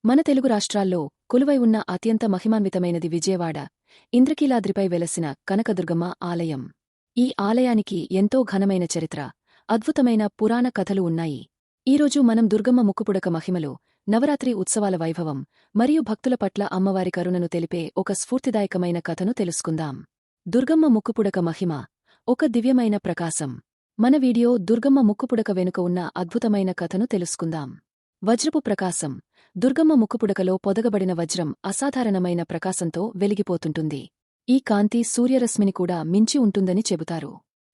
మన తెలుగు రాష్ట్రాల్లో కొలువై ఉన్న అత్యంత మహిమాన్వితమైనది విజయవాడ ఇంద్రకీలాద్రిపై వెలసిన కనకదుర్గమ్మ ఆలయం. ఈ ఆలయానికి ఎంతో ఘనమైన చరిత్ర, అద్భుతమైన పురాణ కథలు ఉన్నాయి. ఈరోజు మనం దుర్గమ్మ ముక్కుపుడక మహిమలు, నవరాత్రి ఉత్సవాల వైభవం మరియు భక్తుల పట్ల అమ్మవారి కరుణను తెలిపే ఒక స్ఫూర్తిదాయకమైన కథను తెలుసుకుందాం. దుర్గమ్మ ముక్కుపుడక మహిమ, ఒక దివ్యమైన ప్రకాశం. మన వీడియో దుర్గమ్మ ముక్కుపుడక వెనుక ఉన్న అద్భుతమైన కథను తెలుసుకుందాం. వజ్రపు ప్రకాశం. దుర్గమ్మ ముక్కుపుడకలో పొదగబడిన వజ్రం అసాధారణమైన ప్రకాశంతో వెలిగిపోతుంటుంది. ఈ కాంతి సూర్యరశ్మిని కూడా మించి ఉంటుందని చెబుతారు.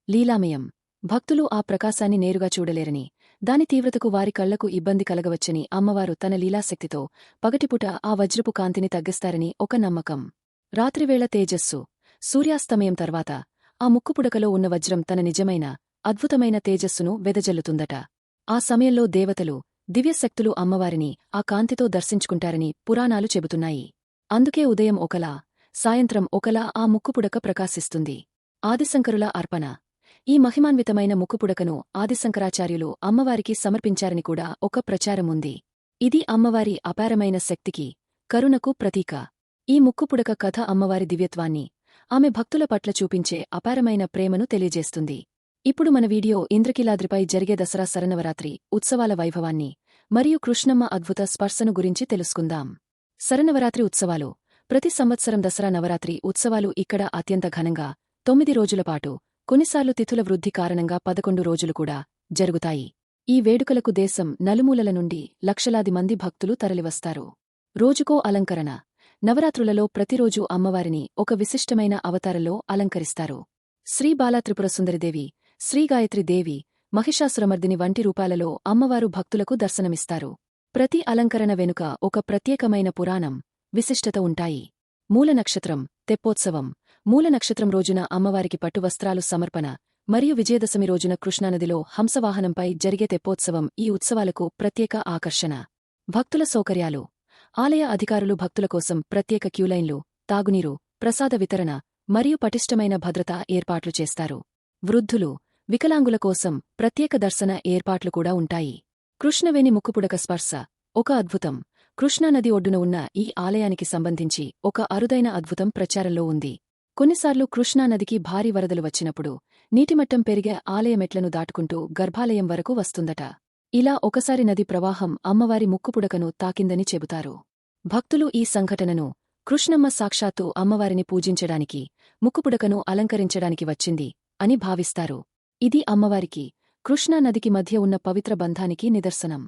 లీలామయం. భక్తులు ఆ ప్రకాశాన్ని నేరుగా చూడలేరని, దాని తీవ్రతకు వారి కళ్లకు ఇబ్బంది కలగవచ్చని అమ్మవారు తన లీలాశక్తితో పగటిపుట ఆ వజ్రపు కాంతిని తగ్గిస్తారని ఒక నమ్మకం. రాత్రివేళ తేజస్సు. సూర్యాస్తమయం తర్వాత ఆ ముక్కుపుడకలో ఉన్న వజ్రం తన నిజమైన, అద్భుతమైన తేజస్సును వెదజల్లుతుందట. ఆ సమయంలో దేవతలు, దివ్యశక్తులు అమ్మవారిని ఆ కాంతితో దర్శించుకుంటారని పురాణాలు చెబుతున్నాయి. అందుకే ఉదయం ఒకలా, సాయంత్రం ఒకలా ఆ ముక్కుపుడక ప్రకాశిస్తుంది. ఆదిశంకరుల అర్పణ. ఈ మహిమాన్వితమైన ముక్కుపుడకను ఆదిశంకరాచార్యులు అమ్మవారికి సమర్పించారని కూడా ఒక ప్రచారముంది. ఇది అమ్మవారి అపారమైన శక్తికి, కరుణకు ప్రతీక. ఈ ముక్కుపుడక కథ అమ్మవారి దివ్యత్వాన్ని, ఆమె భక్తుల పట్ల చూపించే అపారమైన ప్రేమను తెలియజేస్తుంది. ఇప్పుడు మన వీడియో ఇంద్రకీలాద్రిపై జరిగే దసరా శరన్నవరాత్రి ఉత్సవాల వైభవాన్ని మరియు కృష్ణమ్మ అద్భుత స్పర్శను గురించి తెలుసుకుందాం. శరన్నవరాత్రి ఉత్సవాలు. ప్రతి సంవత్సరం దసరా నవరాత్రి ఉత్సవాలు ఇక్కడ అత్యంత ఘనంగా 9 రోజులపాటు, కొన్నిసార్లు తిథుల వృద్ధి కారణంగా 11 రోజులు కూడా జరుగుతాయి. ఈ వేడుకలకు దేశం నలుమూలల నుండి లక్షలాది మంది భక్తులు తరలివస్తారు. రోజుకో అలంకరణ. నవరాత్రులలో ప్రతిరోజూ అమ్మవారిని ఒక విశిష్టమైన అవతారంలో అలంకరిస్తారు. శ్రీ బాలా త్రిపురసుందరిదేవి, శ్రీ గాయత్రీదేవి, మహిషాసురమర్దిని వంటి రూపాలలో అమ్మవారు భక్తులకు దర్శనమిస్తారు. ప్రతి అలంకరణ వెనుక ఒక ప్రత్యేకమైన పురాణం, విశిష్టత ఉంటాయి. మూల నక్షత్రం, తెప్పోత్సవం. మూల నక్షత్రం రోజున అమ్మవారికి పట్టు వస్త్రాలు సమర్పణ మరియు విజయదశమి రోజున కృష్ణానదిలో హంసవాహనంపై జరిగే తెప్పోత్సవం ఈ ఉత్సవాలకు ప్రత్యేక ఆకర్షణ. భక్తుల సౌకర్యాలు. ఆలయ అధికారులు భక్తుల కోసం ప్రత్యేక క్యూలైన్లు, తాగునీరు, ప్రసాద వితరణ మరియు పటిష్టమైన భద్రతా ఏర్పాట్లు చేస్తారు. వృద్ధులు, వికలాంగుల కోసం ప్రత్యేక దర్శన ఏర్పాట్లు కూడా ఉంటాయి. కృష్ణవేణి ముక్కుపుడక స్పర్శ, ఒక అద్భుతం. కృష్ణానది ఒడ్డున ఉన్న ఈ ఆలయానికి సంబంధించి ఒక అరుదైన అద్భుతం ప్రచారంలో ఉంది. కొన్నిసార్లు కృష్ణానదికి భారీ వరదలు వచ్చినప్పుడు నీటిమట్టం పెరిగే ఆలయమెట్లను దాటుకుంటూ గర్భాలయం వరకు వస్తుందట. ఇలా ఒకసారి నది ప్రవాహం అమ్మవారి ముక్కుపుడకను తాకిందని చెబుతారు. భక్తులు ఈ సంఘటనను కృష్ణమ్మ సాక్షాత్తు అమ్మవారిని పూజించడానికి, ముక్కుపుడకను అలంకరించడానికి వచ్చింది అని భావిస్తారు. ఇది అమ్మవారికి, కృష్ణానదికి మధ్య ఉన్న పవిత్ర బంధానికి నిదర్శనం.